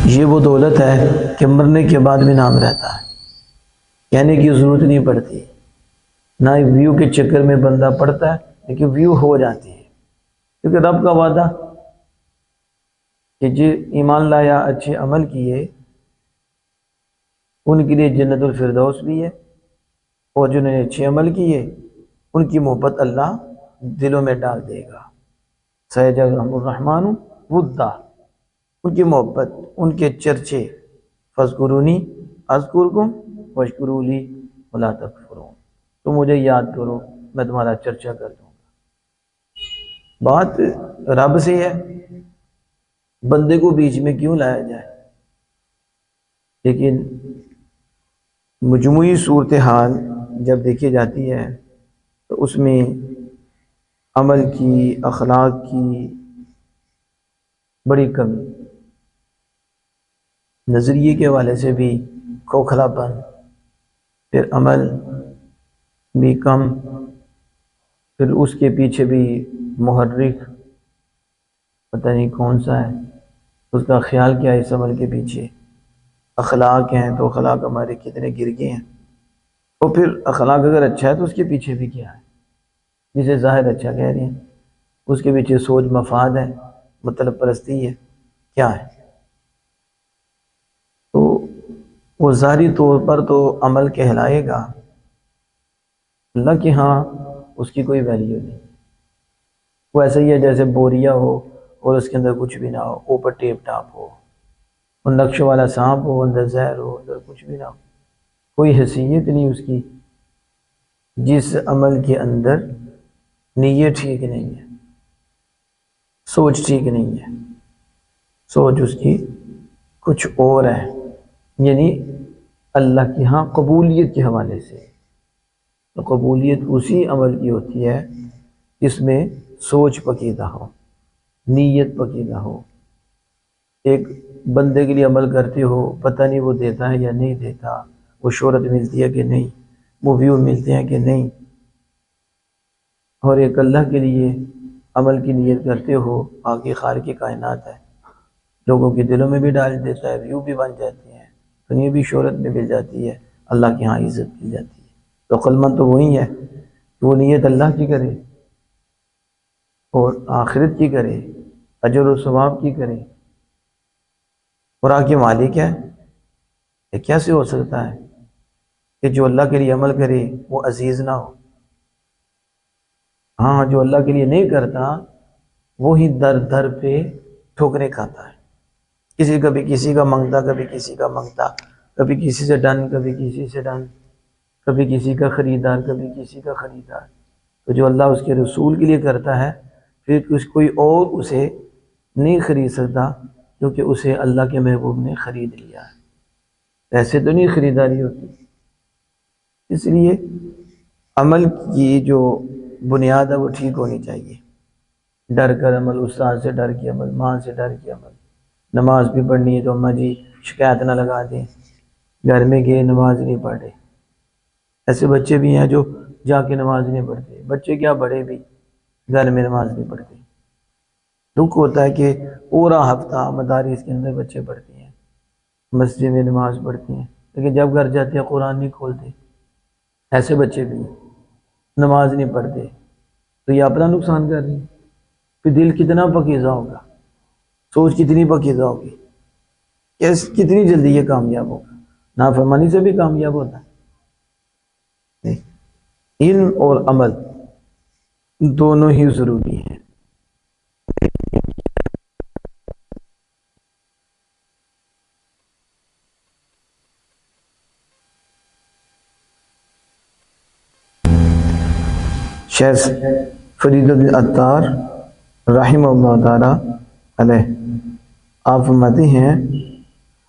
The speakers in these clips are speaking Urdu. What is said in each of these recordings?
یہ وہ دولت ہے کہ مرنے کے بعد بھی نام رہتا ہے، کہنے کی ضرورت نہیں پڑتی، نہ ویو کے چکر میں بندہ پڑتا ہے، لیکن ویو ہو جاتی ہے، کیونکہ رب کا وعدہ کہ جو ایمان لایا، اچھے عمل کیے، ان کے لیے جنت الفردوس بھی ہے، اور جنہوں نے اچھے عمل کیے ان کی محبت اللہ دلوں میں ڈال دے گا۔ سیجعلهم الرحمن ودا، ان کی محبت، ان کے چرچے، فاذکرونی اذکرکم واشکروا لی ولا تکفرون، تم مجھے یاد کرو میں تمہارا چرچا کر دوں گا۔ بات رب سے ہے، بندے کو بیچ میں کیوں لایا جائے؟ لیکن مجموعی صورتحال جب دیکھی جاتی ہے تو اس میں عمل کی، اخلاق کی بڑی کمی، نظریے کے حوالے سے بھی کھوکھلا پن، پھر عمل بھی کم، پھر اس کے پیچھے بھی محرک پتہ نہیں کون سا ہے، اس کا خیال کیا ہے اس عمل کے پیچھے، اخلاق ہیں تو اخلاق ہمارے کتنے گر گئے ہیں، اور پھر اخلاق اگر اچھا ہے تو اس کے پیچھے بھی کیا ہے، جسے ظاہر اچھا کہہ رہے ہیں اس کے پیچھے سوچ مفاد ہے، مطلب پرستی ہے، کیا ہے؟ تو وہ ظاہری طور پر تو عمل کہلائے گا، اللہ کے ہاں اس کی کوئی ویلیو نہیں، وہ ایسا ہی ہے جیسے بوریا ہو اور اس کے اندر کچھ بھی نہ ہو، اوپر ٹیپ ٹاپ ہو، اور نقش والا سانپ ہو، اندر زہر ہو، اندر کچھ بھی نہ ہو، کوئی حیثیت نہیں اس کی۔ جس عمل کے اندر نیت ٹھیک نہیں ہے، سوچ ٹھیک نہیں ہے، سوچ اس کی کچھ اور ہے، یعنی اللہ کے ہاں قبولیت کے حوالے سے، تو قبولیت اسی عمل کی ہوتی ہے جس میں سوچ پکیدہ ہو، نیت پکیدہ ہو۔ ایک بندے کے لیے عمل کرتے ہو، پتہ نہیں وہ دیتا ہے یا نہیں دیتا، وہ شہرت ملتی ہے کہ نہیں، وہ ویو ملتے ہیں کہ نہیں، اور ایک اللہ کے لیے عمل کی نیت کرتے ہو، آگے خالق کی کائنات ہے، لوگوں کے دلوں میں بھی ڈال دیتا ہے، ویو بھی بن جاتے ہیں، دنیا بھی شہرت میں مل جاتی ہے، اللہ کے ہاں عزت مل جاتی ہے۔ تو عقل مند تو وہی ہے کہ وہ نیت اللہ کی کرے اور آخرت کی کرے، اجر و ثواب کی کرے، اور آگے مالک ہے۔ یہ کیسے ہو سکتا ہے کہ جو اللہ کے لیے عمل کرے وہ عزیز نہ ہو؟ ہاں، جو اللہ کے لیے نہیں کرتا وہی در در پہ ٹھوکریں کھاتا ہے، کبھی کسی کا منگتا، کبھی کسی کا منگتا، کبھی کسی سے ڈن، کبھی کسی سے ڈن، کبھی کسی کا خریدار، کبھی کسی کا خریدار۔ تو جو اللہ اس کے رسول کے لیے کرتا ہے، پھر کوئی اور اسے نہیں خرید سکتا، کیونکہ اسے اللہ کے محبوب نے خرید لیا ہے، ایسے تو نہیں خریداری ہوتی۔ اس لیے عمل کی جو بنیاد ہے وہ ٹھیک ہونی چاہیے، ڈر کر عمل، استاد سے ڈر کے عمل، ماں سے ڈر کے عمل، نماز بھی پڑھنی ہے تو اماں جی شکایت نہ لگا دیں، گھر میں گئے نماز نہیں پڑھے۔ ایسے بچے بھی ہیں جو جا کے نماز نہیں پڑھتے، بچے کیا بڑے بھی گھر میں نماز نہیں پڑھتے۔ دکھ ہوتا ہے کہ پورا ہفتہ مدارس کے اندر بچے پڑھتے ہیں، مسجد میں نماز پڑھتے ہیں، لیکن جب گھر جاتے ہیں قرآن نہیں کھولتے۔ ایسے بچے بھی ہیں، نماز نہیں پڑھتے، تو یہ اپنا نقصان کر رہے ہیں۔ پھر دل کتنا پکیزہ ہوگا، سوچ کتنی پکیزہ ہوگی، کتنی جلدی یہ کامیاب ہوگا۔ نافرمانی سے بھی کامیاب ہوتا ہے۔ علم اور عمل دونوں ہی ضروری ہیں۔ شیخ فرید العطار رحمہ اللہ تعالی علیہ آپ فرماتے ہیں،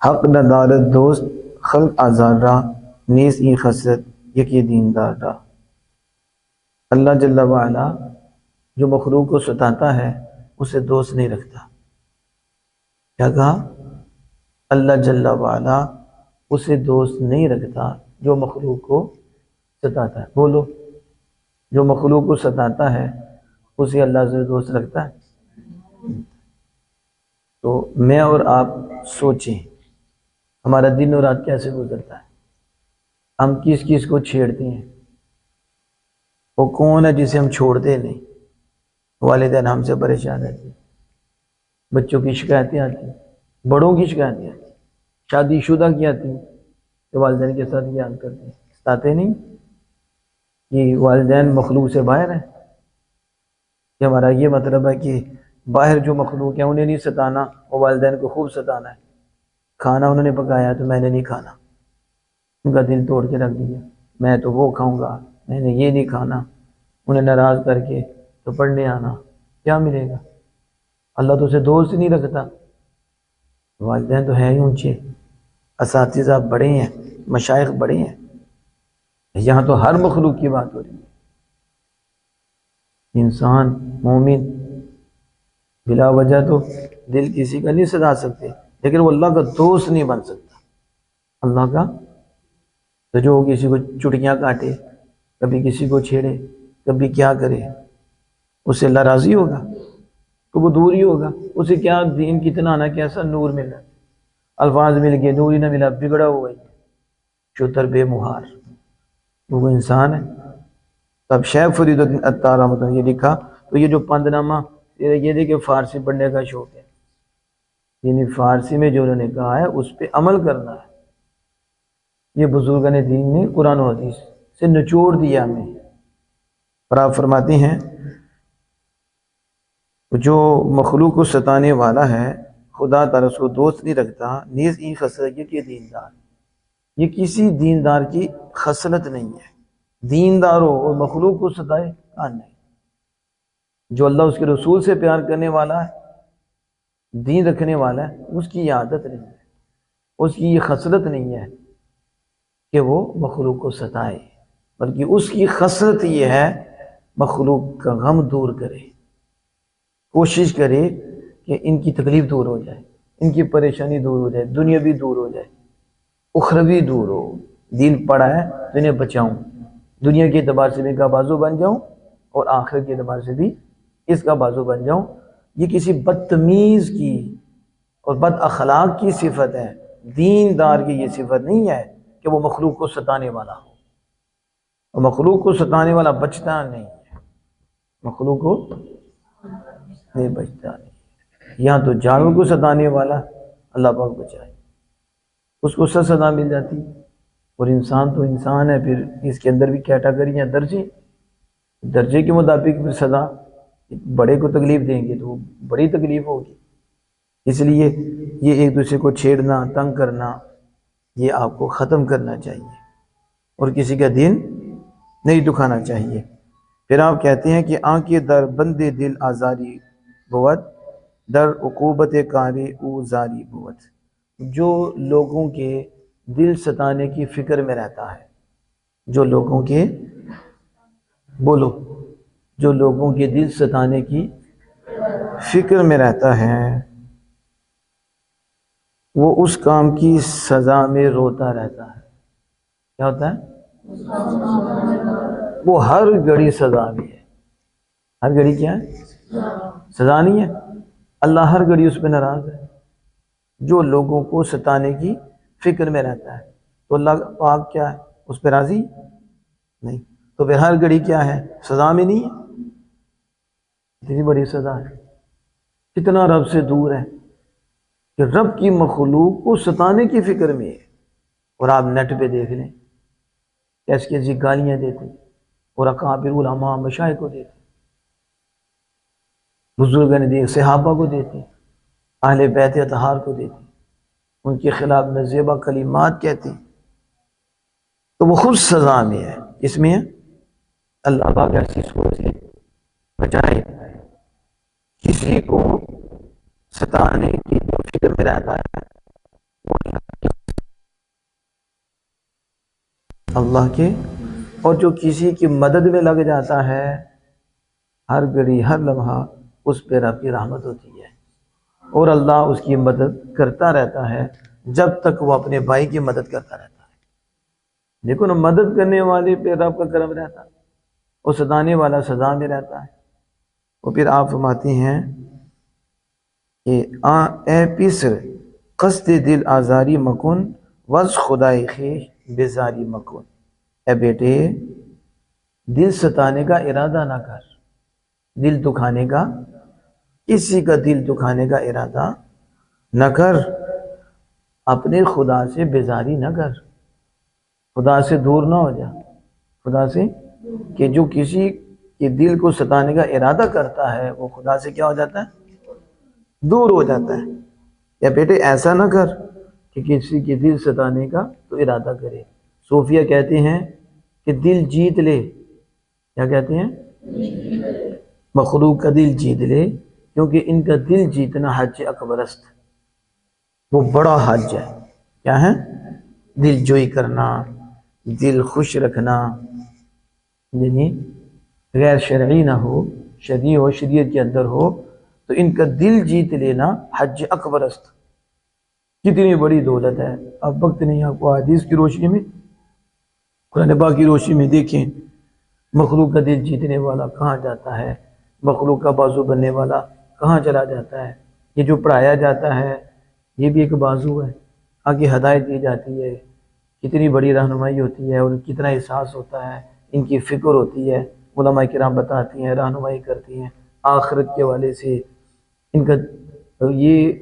حق ندارت دوست خلق آزارہ، نیز ای خسرت یکی دیندار را۔ اللہ جل وعلا جو مخلوق کو ستاتا ہے اسے دوست نہیں رکھتا۔ کیا کہا؟ اللہ جل وعلا اسے دوست نہیں رکھتا جو مخلوق کو ستاتا ہے۔ بولو، جو مخلوق کو ستاتا ہے اسے اللہ سے دوست رکھتا ہے؟ تو میں اور آپ سوچیں ہمارا دن اور رات کیسے گزرتا ہے، ہم کس کس کو چھیڑتے ہیں، وہ کون ہے جسے ہم چھوڑتے نہیں۔ والدین ہم سے پریشان رہتے ہیں، بچوں کی شکایتیں آتی ہیں، بڑوں کی شکایتیں آتی ہیں، شادی شدہ کی آتی ہیں کہ والدین کے ساتھ یہ حال کرتے ہیں، ستاتے نہیں کہ والدین مخلوق سے باہر ہیں، کہ ہمارا یہ مطلب ہے کہ باہر جو مخلوق ہیں انہیں نہیں ستانا، وہ والدین کو خوب ستانا ہے۔ کھانا انہوں نے پکایا تو میں نے نہیں کھانا، ان کا دل توڑ کے رکھ دیا، میں تو وہ کھاؤں گا، میں نے یہ نہیں کھانا، انہیں ناراض کر کے تو پڑھنے آنا، کیا ملے گا؟ اللہ تو اسے دوست نہیں رکھتا۔ والدین تو ہیں ہی اونچے، اساتذہ بڑے ہیں، مشائخ بڑے ہیں، یہاں تو ہر مخلوق کی بات ہو رہی ہے۔ انسان مومن بلا وجہ تو دل کسی کا نہیں سجا سکتے، لیکن وہ اللہ کا دوست نہیں بن سکتا۔ اللہ کا تو جو کسی کو چٹکیاں کاٹے، کبھی کسی کو چھیڑے، کبھی کیا کرے، اس سے اللہ راضی ہوگا؟ تو وہ دور ہی ہوگا۔ اسے کیا دین کتنا آنا، کیسا نور ملا، الفاظ مل گئے، نور ہی نہ ملا، بگڑا ہوا ہی شتر بے مہار، وہ انسان ہے۔ تب شیخ فرید الدین عطار رحمۃ اللہ نے یہ لکھا، تو یہ جو پند نامہ یہ دیکھیں فارسی پڑھنے کا شوق ہے، یعنی فارسی میں جو انہوں نے کہا ہے اس پہ عمل کرنا ہے۔ یہ بزرگان دین نے قرآن و حدیث سے نچوڑ دیا ہمیں، اور آپ فرماتے ہیں جو مخلوق کو ستانے والا ہے خدا تعالیٰ اس کو دوست نہیں رکھتا، نیز این خصلت یہ کہ دیندار، یہ کسی دیندار کی خصلت نہیں ہے۔ دیندار ہو اور مخلوق کو ستائے، نہیں۔ جو اللہ اس کے رسول سے پیار کرنے والا ہے، دین رکھنے والا ہے، اس کی یہ عادت نہیں ہے، اس کی یہ خصلت نہیں ہے کہ وہ مخلوق کو ستائے، بلکہ اس کی خصلت یہ ہے مخلوق کا غم دور کرے، کوشش کرے کہ ان کی تکلیف دور ہو جائے، ان کی پریشانی دور ہو جائے، دنیا بھی دور ہو جائے، اخروی دور ہو۔ دین پڑا ہے تو انہیں بچاؤں، دنیا کے اعتبار سے بھی ان کا بازو بن جاؤں، اور آخرت کے اعتبار سے بھی اس کا بازو بن جاؤں۔ یہ کسی بدتمیز کی اور بد اخلاق کی صفت ہے، دیندار کی یہ صفت نہیں ہے کہ وہ مخلوق کو ستانے والا ہو، اور مخلوق کو ستانے والا بچتا نہیں ہے، مخلوق کو نہیں بچتا نہیں۔ یہاں تو جانور کو ستانے والا اللہ پاک بچائے، اس کو سزا مل جاتی، اور انسان تو انسان ہے، پھر اس کے اندر بھی کیٹاگری ہیں، درجے کے مطابق پھر سزا۔ بڑے کو تکلیف دیں گے تو وہ بڑی تکلیف ہوگی، اس لیے یہ ایک دوسرے کو چھیڑنا، تنگ کرنا، یہ آپ کو ختم کرنا چاہیے، اور کسی کا دل نہیں دکھانا چاہیے۔ پھر آپ کہتے ہیں کہ آنکھ در بند دل آزاری بود، در عقوبت کاری او زاری بود، جو لوگوں کے دل ستانے کی فکر میں رہتا ہے، جو لوگوں کے جو لوگوں کے دل ستانے کی فکر میں رہتا ہے، وہ اس کام کی سزا میں روتا رہتا ہے۔ کیا ہوتا ہے؟ وہ ہر گھڑی سزا میں ہے، ہر گھڑی کیا ہے؟ سزا نہیں ہے، اللہ ہر گھڑی اس پہ ناراض ہے۔ جو لوگوں کو ستانے کی فکر میں رہتا ہے تو اللہ پاک کیا ہے، اس پہ راضی نہیں، تو پھر ہر گھڑی کیا ہے؟ سزا میں نہیں ہے۔ اتنی بڑی سزا ہے، کتنا رب سے دور ہے کہ رب کی مخلوق کو ستانے کی فکر میں ہے۔ اور آپ نیٹ پہ دیکھ لیں کیسی کیسی گالیاں دیتے، اور اکابر علماء مشائخ کو دیتے، بزرگوں نے دیے، صحابہ کو دیتے، اہل بیت اطہار کو دیتے، ان کے خلاف نزیبہ کلمات کہتے، تو وہ خود سزا میں ہے۔ اس میں اللہ پاک ایسی سوچ سے بچائے، کسی کو ستانے کی جو فکر میں رہتا ہے وہ اللہ کے، اور جو کسی کی مدد میں لگ جاتا ہے ہر گھڑی ہر لمحہ، اس پہ رب کی رحمت ہوتی ہے، اور اللہ اس کی مدد کرتا رہتا ہے جب تک وہ اپنے بھائی کی مدد کرتا رہتا ہے۔ دیکھو نا، مدد کرنے والے پہ رب کا کرم رہتا ہے، اور ستانے والا سزا میں رہتا ہے۔ اور پھر آپ فرماتے ہیں کہ اے پیسر قصد دل آزاری مکن وز خدائے خیش بیزاری مکن۔ اے بیٹے دل ستانے کا ارادہ نہ کر، دل دکھانے کا، کسی کا دل دکھانے کا ارادہ نہ کر، اپنے خدا سے بیزاری نہ کر، خدا سے دور نہ ہو جا، خدا سے، کہ جو کسی کے دل کو ستانے کا ارادہ کرتا ہے وہ خدا سے کیا ہو جاتا ہے؟ دور ہو جاتا ہے۔ یا بیٹے ایسا نہ کر کہ کسی کے دل ستانے کا تو ارادہ کرے۔ صوفیہ کہتے ہیں کہ دل جیت لے، کیا کہتے ہیں؟ مخلوق کا دل جیت لے، کیونکہ ان کا دل جیتنا حج اکبر است، وہ بڑا حج ہے۔ کیا ہے؟ دل جوئی کرنا، دل خوش رکھنا، یعنی غیر شرعی نہ ہو، شرعی ہو، شریعت کے اندر ہو، تو ان کا دل جیت لینا حج اکبر است۔ کتنی بڑی دولت ہے۔ اب وقت نہیں آپ کو حدیث کی روشنی میں، قرآن پاک کی روشنی میں دیکھیں مخلوق کا دل جیتنے والا کہاں جاتا ہے، مخلوق کا بازو بننے والا کہاں چلا جاتا ہے۔ یہ جو پڑھایا جاتا ہے یہ بھی ایک بازو ہے، آگے ہدایت دی جاتی ہے، کتنی بڑی رہنمائی ہوتی ہے اور کتنا احساس ہوتا ہے، ان کی فکر ہوتی ہے، علماء کرام بتاتی ہیں، رہنمائی کرتی ہیں آخرت کے والے سے۔ ان کا یہ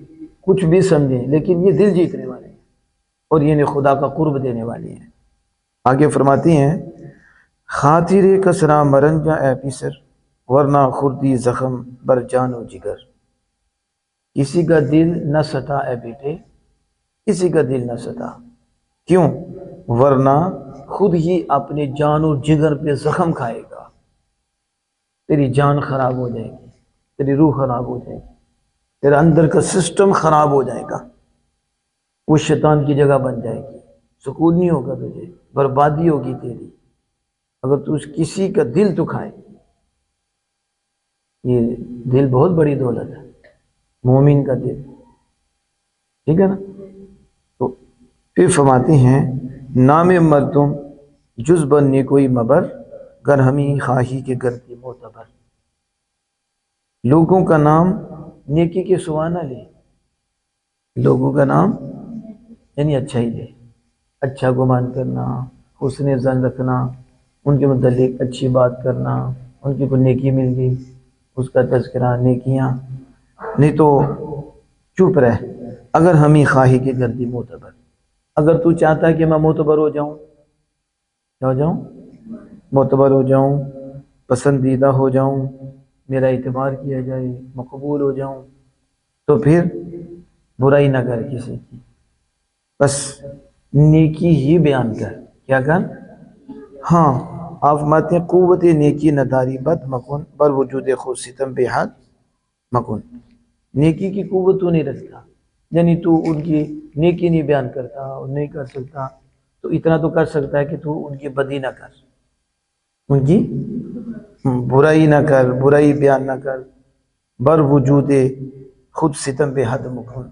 کچھ بھی سمجھیں لیکن یہ دل جیتنے والے ہیں اور یہ خدا کا قرب دینے والے ہیں۔ آگے فرماتی ہیں خاطر کسرا مرنجا اے پیسر ورنہ خردی زخم بر جان و جگر۔ کسی کا دل نہ ستا اے بیٹے، کسی کا دل نہ ستا، کیوں؟ ورنہ خود ہی اپنے جان و جگر پہ زخم کھائے گا، تیری جان خراب ہو جائے گی، تیری روح خراب ہو جائے گی، تیرا اندر کا سسٹم خراب ہو جائے گا، وہ شیطان کی جگہ بن جائے گی، سکون نہیں ہوگا تجھے، بربادی ہوگی تیری اگر تو کسی کا دل دکھائے۔ یہ دل بہت بڑی دولت ہے، مومن کا دل، ٹھیک ہے نا؟ تو پھر فرماتے ہیں نام مردم جز بننے کوئی مبر گر ہمی خواہی کے گردی معتبر۔ لوگوں کا نام نیکی کے سوا نہ لے، لوگوں کا نام یعنی اچھا ہی لے، اچھا گمان کرنا، حسن ظن رکھنا، ان کے متعلق اچھی بات کرنا، ان کی کوئی نیکی مل گئی اس کا تذکرہ، نیکیاں، نہیں تو چپ رہ۔ اگر ہمیں خواہی کے گردی معتبر، اگر تو چاہتا ہے کہ میں معتبر ہو جاؤں، کیا ہو جاؤں؟ معتبر ہو جاؤں، پسندیدہ ہو جاؤں، میرا اعتبار کیا جائے، مقبول ہو جاؤں، تو پھر برائی نہ کر کسی کی، بس نیکی ہی بیان کر۔ کیا کر؟ ہاں، آپ فرماتے ہیں قوت نیکی نداری بد مکن بر وجود خود ستم بے حد مکن۔ نیکی کی قوت تو نہیں رکھتا، یعنی تو ان کی نیکی نہیں بیان کرتا اور نہیں کر سکتا، تو اتنا تو کر سکتا ہے کہ تو ان کی بدی نہ کر، ان کی برائی نہ کر، برائی بیان نہ کر، بر وجود خود ستم بے حد مکن،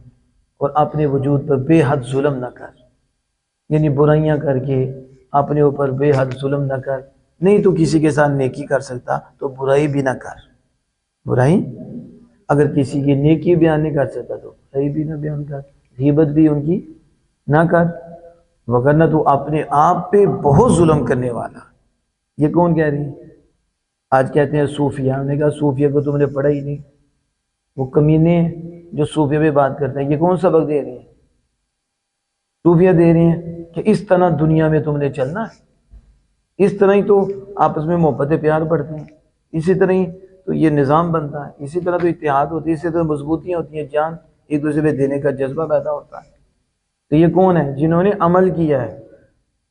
اور اپنے وجود پر بے حد ظلم نہ کر، یعنی برائیاں کر کے اپنے اوپر بے حد ظلم نہ کر۔ نہیں تو کسی کے ساتھ نیکی کر سکتا تو برائی بھی نہ کر، برائی اگر کسی کی نیکی بیان نہیں کر سکتا تو برائی بھی نہ بیان کر، غیبت بھی ان کی نہ کر، وگرنہ تو اپنے آپ پہ بہت ظلم کرنے والا۔ یہ کون کہہ رہی ہے؟ آج کہتے ہیں صوفیہ، ہم نے کہا صوفیہ کو تم نے پڑھا ہی نہیں، وہ کمینے ہیں جو صوفیہ پہ بات کرتے ہیں۔ یہ کون سبق دے رہے ہیں؟ صوفیہ دے رہے ہیں کہ اس طرح دنیا میں تم نے چلنا ہے، اس طرح ہی تو آپس میں محبت پیار بڑھتے ہیں، اسی طرح ہی تو یہ نظام بنتا ہے، اسی طرح تو اتحاد ہوتی ہے، اسی طرح مضبوطیاں ہوتی ہیں، جان ایک دوسرے پہ دینے کا جذبہ پیدا ہوتا ہے۔ تو یہ کون ہے؟ جنہوں نے عمل کیا ہے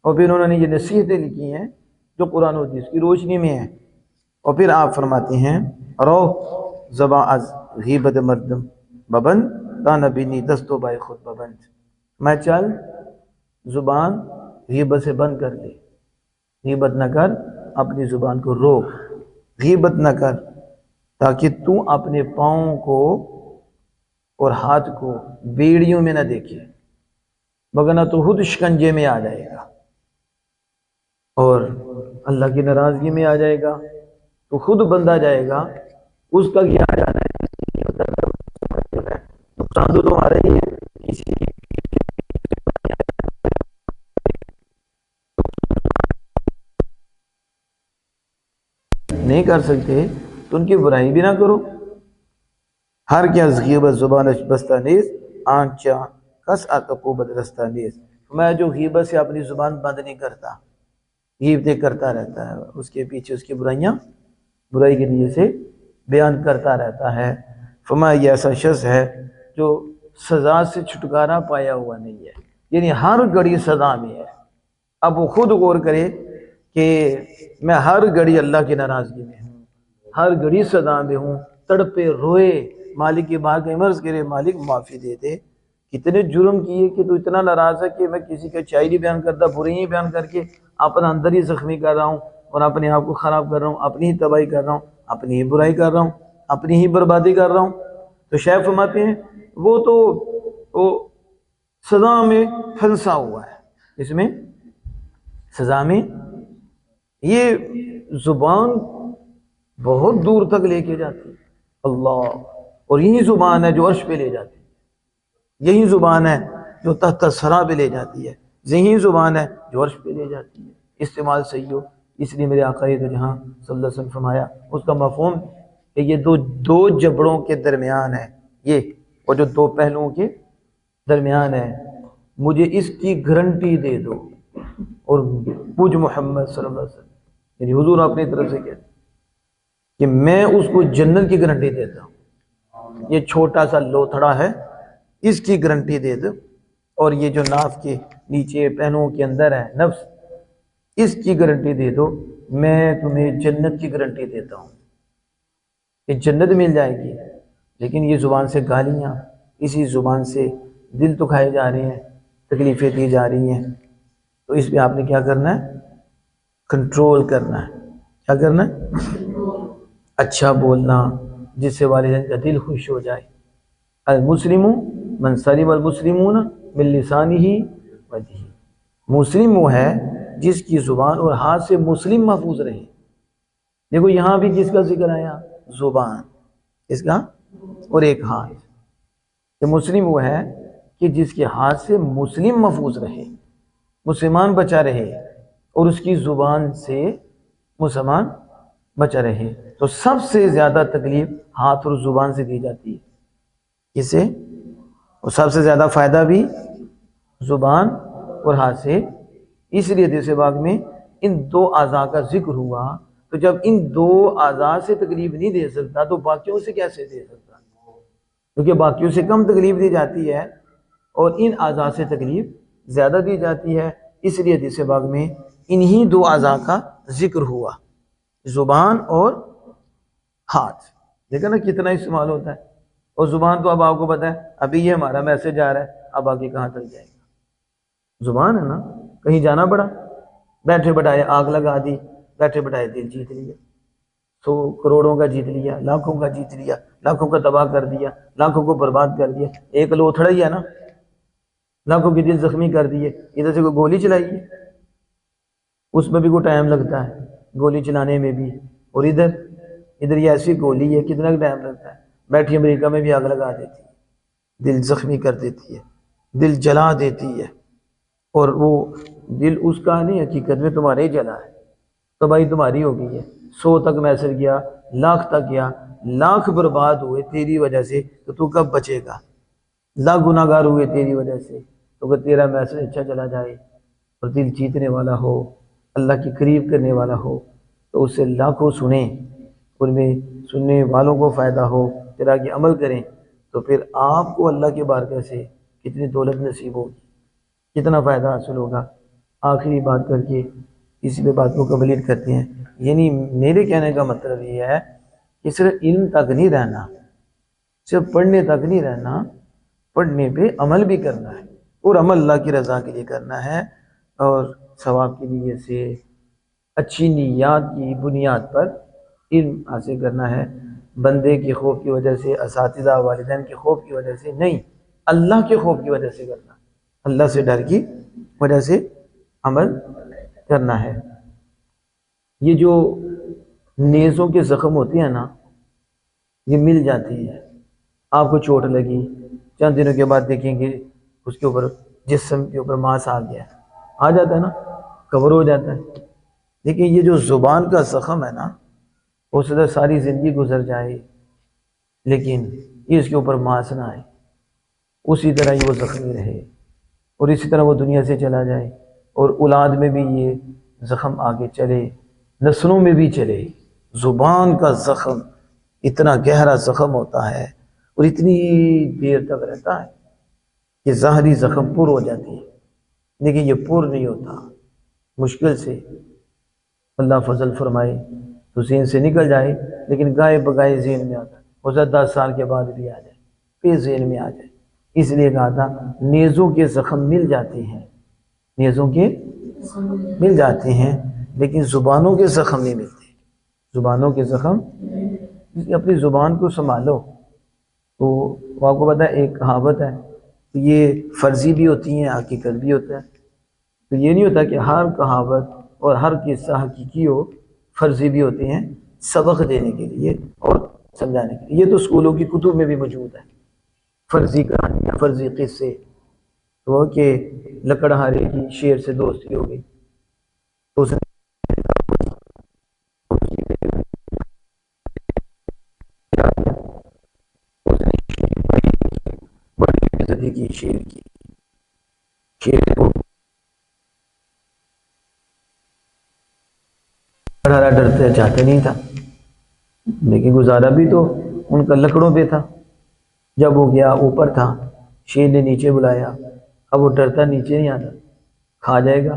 اور پھر انہوں نے یہ نصیحتیں لکھی ہیں جو قرآن و حدیث کی روشنی میں ہیں۔ اور پھر آپ فرماتے ہیں رو زباں از غیبت مردم ببند دانا بینی دستو بائے خود ببند، میں چل زبان غیبت سے بند کر لے، غیبت نہ کر، اپنی زبان کو روک، غیبت نہ کر، تاکہ تو اپنے پاؤں کو اور ہاتھ کو بیڑیوں میں نہ دیکھے، وگرنہ تو خود شکنجے میں آ جائے گا اور اللہ کی ناراضگی میں آ جائے گا، تو خود بندہ جائے گا، اس کا کیا جانا ہے، نقصان تو تمہارا ہی ہے، کسی کی نہیں کر سکتے تو ان کی برائی بھی نہ کرو. ہر کیا غیبت زبانش بستہ نیز آنچا کس آتقو بدرستہ نیز. میں جو غیبت سے اپنی زبان بند نہیں کرتا، غیبتیں کرتا رہتا ہے، اس کے پیچھے اس کی برائیاں برائی کے لیے سے بیان کرتا رہتا ہے. فرمایا یہ ایسا شخص ہے جو سزا سے چھٹکارا پایا ہوا نہیں ہے، یعنی ہر گھڑی سزا میں ہے. اب وہ خود غور کرے کہ میں ہر گھڑی اللہ کی ناراضگی میں ہوں، ہر گھڑی سزا میں ہوں، تڑپے روئے مالک کی بار کا عرض کرے مالک معافی دے دے، کتنے جرم کیے کہ تو اتنا ناراض ہے کہ میں کسی کا اچائی نہیں بیان کرتا، برائی بیان کر کے اپنا اندر ہی زخمی کر رہا ہوں اور اپنے آپ کو خراب کر رہا ہوں، اپنی ہی تباہی کر رہا ہوں، اپنی ہی برائی کر رہا ہوں، اپنی ہی بربادی کر رہا ہوں. تو شیخ فرماتے ہیں وہ تو وہ سزا میں پھنسا ہوا ہے، اس میں سزا میں. یہ زبان بہت دور تک لے کے جاتی ہے اللہ، اور یہی زبان ہے جو عرش پہ لے جاتی ہے، یہی زبان ہے جو تحت ثرا پہ لے جاتی ہے، یہی زبان ہے جو عرش پہ لے جاتی ہے. استعمال صحیح ہو. اس لیے میرے آقا دو جہاں صلی اللہ علیہ وسلم فرمایا اس کا مفہوم کہ یہ دو جبڑوں کے درمیان ہے، یہ اور جو دو پہلوؤں کے درمیان ہے، مجھے اس کی گارنٹی دے دو. اور مجھ محمد صلی اللہ علیہ وسلم یعنی حضور اپنی طرف سے کہتے کہ میں اس کو جنت کی گارنٹی دیتا ہوں. یہ چھوٹا سا لوتھڑا ہے، اس کی گارنٹی دے دو، اور یہ جو ناف کے نیچے پہنوں کے اندر ہے نفس، اس کی گارنٹی دے دو، میں تمہیں جنت کی گارنٹی دیتا ہوں کہ جنت مل جائے گی. لیکن یہ زبان سے گالیاں، اسی زبان سے دل دکھائے جا رہے ہیں، تکلیفیں دی جا رہی ہیں. تو اس پہ آپ نے کیا کرنا ہے؟ کنٹرول کرنا ہے. کیا کرنا ہے؟ اچھا بولنا جس سے والدین کا دل خوش ہو جائے. المسلم من سلم المسلمون من لسانہ ویدہ. مسلم وہ ہے جس کی زبان اور ہاتھ سے مسلم محفوظ رہے. دیکھو یہاں بھی کس کا ذکر آیا؟ زبان، اس کا اور ایک ہاتھ. کہ مسلم وہ ہے کہ جس کے ہاتھ سے مسلم محفوظ رہے، مسلمان بچا رہے، اور اس کی زبان سے مسلمان بچا رہے. تو سب سے زیادہ تکلیف ہاتھ اور زبان سے دی جاتی ہے. کس سے؟ اور سب سے زیادہ فائدہ بھی زبان اور ہاتھ سے. اس لیے حدیث پاک میں ان دو اعضاء کا ذکر ہوا. تو جب ان دو اعضاء سے تکلیف نہیں دے سکتا تو باقیوں سے کیسے دے سکتا؟ کیونکہ باقیوں سے کم تکلیف دی جاتی ہے اور ان اعضاء سے تکلیف زیادہ دی جاتی ہے. اس لیے حدیث پاک میں انہی دو اعضاء کا ذکر ہوا، زبان اور ہاتھ. دیکھا نا کتنا استعمال ہوتا ہے. اور زبان تو اب آپ کو پتہ ہے ابھی یہ ہمارا میسج آ رہا ہے، اب آگے کہاں تک جائے گا؟ زبان ہے نا. کہیں جانا پڑا، بیٹھے بٹھائے آگ لگا دی، بیٹھے بٹھائے دل جیت لیا، 100 کروڑوں کا جیت لیا، لاکھوں کا جیت لیا، لاکھوں کا تباہ کر دیا، لاکھوں کو برباد کر دیا. ایک لوتھڑا ہی ہے نا، لاکھوں کے دل زخمی کر دیے. ادھر سے کوئی گولی چلائی ہے، اس میں بھی کوئی ٹائم لگتا ہے گولی چلانے میں بھی، اور ادھر یہ ایسی گولی ہے کتنا ٹائم لگتا ہے. بیٹھی امریکہ میں بھی آگ لگا دیتی ہے، دل زخمی کر دیتی ہے، دل جلا دیتی ہے. اور وہ دل اس کا نہیں، حقیقت میں تمہارے ہی جلا ہے، تباہی تمہاری ہو گئی ہے. 100 تک میسج گیا، لاکھ تک گیا، لاکھ برباد ہوئے تیری وجہ سے، تو کب بچے گا؟ لاکھ گناہ گار ہوئے تیری وجہ سے. تو اگر تیرا میسج اچھا چلا جائے اور دل جیتنے والا ہو، اللہ کے قریب کرنے والا ہو، تو اس سے لاکھوں سنیں، ان میں سننے والوں کو فائدہ ہو، تیرا کہ عمل کریں، تو پھر آپ کو اللہ کے بارگاہ سے کتنی دولت نصیب ہوگی، کتنا فائدہ حاصل ہوگا. آخری بات کر کے اسی پہ بات کو کمپلیٹ کرتے ہیں. یعنی میرے کہنے کا مطلب یہ ہے کہ صرف علم تک نہیں رہنا، صرف پڑھنے تک نہیں رہنا، پڑھنے پہ عمل بھی کرنا ہے، اور عمل اللہ کی رضا کے لیے کرنا ہے، اور ثواب کے لیے سے اچھی نیات کی بنیاد پر علم حاصل کرنا ہے. بندے کے خوف کی وجہ سے، اساتذہ والدین کے خوف کی وجہ سے نہیں، اللہ کے خوف کی وجہ سے کرنا، اللہ سے ڈر کی وجہ سے عمل کرنا ہے. یہ جو نیزوں کے زخم ہوتے ہیں نا، یہ مل جاتی ہے. آپ کو چوٹ لگی، چند دنوں کے بعد دیکھیں گے اس کے اوپر، جسم کے اوپر ماس آ گیا، آ جاتا ہے نا، کور ہو جاتا ہے. لیکن یہ جو زبان کا زخم ہے نا، ہو سکتا ہے ساری زندگی گزر جائے لیکن اس کے اوپر ماس نہ آئے، اسی طرح ہی وہ زخمی رہے، اور اسی طرح وہ دنیا سے چلا جائے، اور اولاد میں بھی یہ زخم آگے چلے، نسلوں میں بھی چلے۔ زبان کا زخم اتنا گہرا زخم ہوتا ہے اور اتنی دیر تک رہتا ہے کہ ظاہری زخم پر ہو جاتی ہے، لیکن یہ پر نہیں ہوتا، مشکل سے اللہ فضل فرمائے تو ذہن سے نکل جائے، لیکن گائے بگائے ذہن میں آتا ہے، ہو سکتا 10 سال کے بعد بھی آ جائے، پھر ذہن میں آ جائے۔ اس لیے کہا تھا نیزوں کے زخم مل جاتے ہیں، نیزوں کے مل جاتے ہیں، لیکن زبانوں کے زخم نہیں ملتے۔ زبانوں کے زخم، اپنی زبان کو سنبھالو۔ تو آپ کو پتہ ہے ایک کہاوت ہے، یہ فرضی بھی ہوتی ہیں، حقیقت بھی ہوتا ہے۔ تو یہ نہیں ہوتا کہ ہر کہاوت اور ہر قصہ حقیقی ہو، فرضی بھی ہوتے ہیں سبق دینے کے لیے اور سمجھانے کے لیے۔ یہ تو اسکولوں کی کتب میں بھی موجود ہے، فرضی کہانیاں، فرضی قصے۔ تو کہ لکڑہارے کی شیر سے دوستی ہو گئی تو اس نے بڑی عزتی کی شیر کی، شیر کو لکڑہارا ڈرتے چاہتے نہیں تھا، لیکن گزارا بھی تو ان کا لکڑوں پہ تھا۔ جب وہ گیا اوپر تھا، شیر نے نیچے بلایا، اب وہ ڈرتا نیچے نہیں آتا، کھا جائے گا،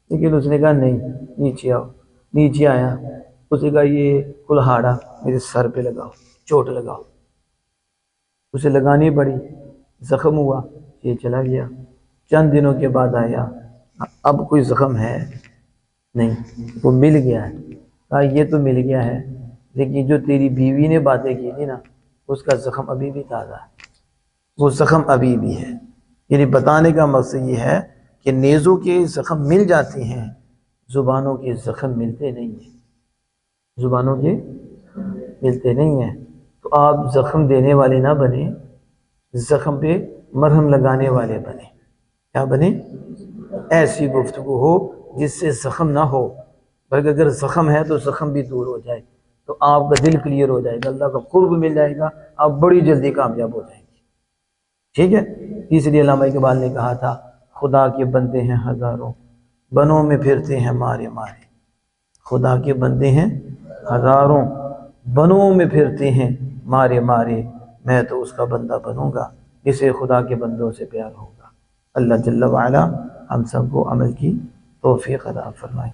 لیکن اس نے کہا نہیں نیچے آؤ۔ نیچے آیا، اس نے کہا یہ کلہاڑا میرے سر پہ لگاؤ، چوٹ لگاؤ۔ اسے لگانی پڑی، زخم ہوا، یہ چلا گیا۔ چند دنوں کے بعد آیا، اب کوئی زخم ہے نہیں، وہ مل گیا ہے۔ کہا یہ تو مل گیا ہے، لیکن جو تیری بیوی نے باتیں کی تھی نا، اس کا زخم ابھی بھی تازہ ہے، وہ زخم ابھی بھی ہے۔ یعنی بتانے کا مقصد یہ ہے کہ نیزوں کے زخم مل جاتے ہیں، زبانوں کے زخم ملتے نہیں ہیں، زبانوں کے ملتے نہیں ہیں۔ تو آپ زخم دینے والے نہ بنیں، زخم پہ مرہم لگانے والے بنیں۔ کیا بنیں؟ ایسی گفتگو ہو جس سے زخم نہ ہو، بلکہ اگر زخم ہے تو زخم بھی دور ہو جائے، تو آپ کا دل کلیئر ہو جائے گا، اللہ کا قرب مل جائے گا، آپ بڑی جلدی کامیاب ہو جائیں گے۔ ٹھیک ہے؟ اس لیے علامہ اقبال نے کہا تھا خدا کے بندے ہیں ہزاروں، بنوں میں پھرتے ہیں مارے مارے۔ خدا کے بندے ہیں ہزاروں، بنوں میں پھرتے ہیں مارے مارے، میں تو اس کا بندہ بنوں گا جسے خدا کے بندوں سے پیار ہوگا۔ اللہ جل وعلا ہم سب کو عمل کی توفیق عطا فرمائے۔